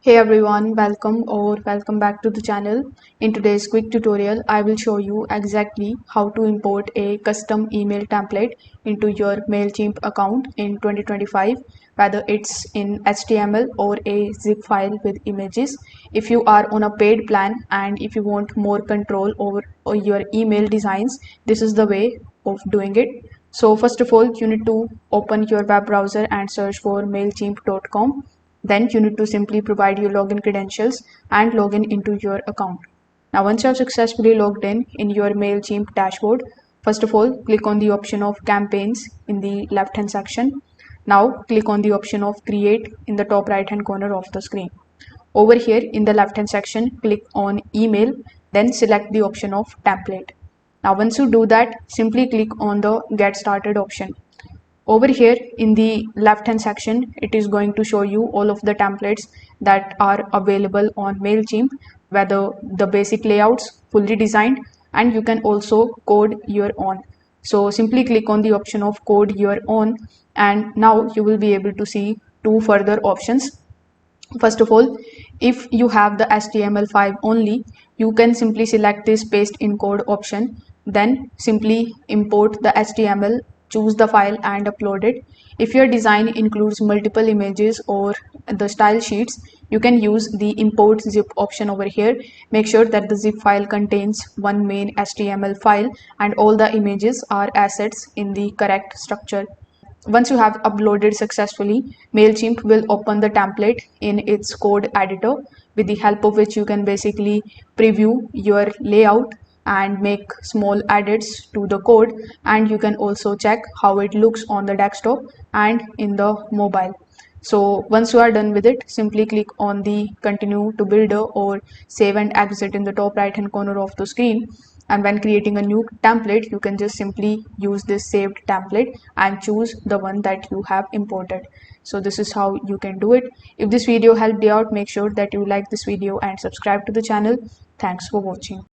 Hey everyone, welcome back to the channel. In today's quick tutorial, I will show you exactly how to import a custom email template into your Mailchimp account in 2025, whether it's in HTML or a zip file with images. If you are on a paid plan and if you want more control over your email designs, this is the way of doing it. So first of all, you need to open your web browser and search for mailchimp.com. Then you need to simply provide your login credentials and log in into your account. Now, once you have successfully logged in your Mailchimp dashboard, first of all, click on the option of campaigns in the left hand section. Now, click on the option of create in the top right hand corner of the screen. Over here in the left hand section, click on email, then select the option of template. Now, once you do that, simply click on the get started option. Over here in the left hand section, it is going to show you all of the templates that are available on Mailchimp, whether the basic layouts fully designed, and you can also code your own. So simply click on the option of code your own, and now you will be able to see two further options. First of all, if you have the HTML5 only, you can simply select this paste in code option, then simply import the HTML, choose the file and upload it. If your design includes multiple images or the style sheets, you can use the import zip option over here. Make sure that the zip file contains one main HTML file and all the images are assets in the correct structure. Once you have uploaded successfully, Mailchimp will open the template in its code editor, with the help of which you can basically preview your layout and make small edits to the code, and you can also check how it looks on the desktop and in the mobile. So once you are done with it, simply click on the continue to builder or save and exit in the top right hand corner of the screen. And when creating a new template, you can just simply use this saved template and choose the one that you have imported. So this is how you can do it. If this video helped you out, make sure that you like this video and subscribe to the channel. Thanks for watching.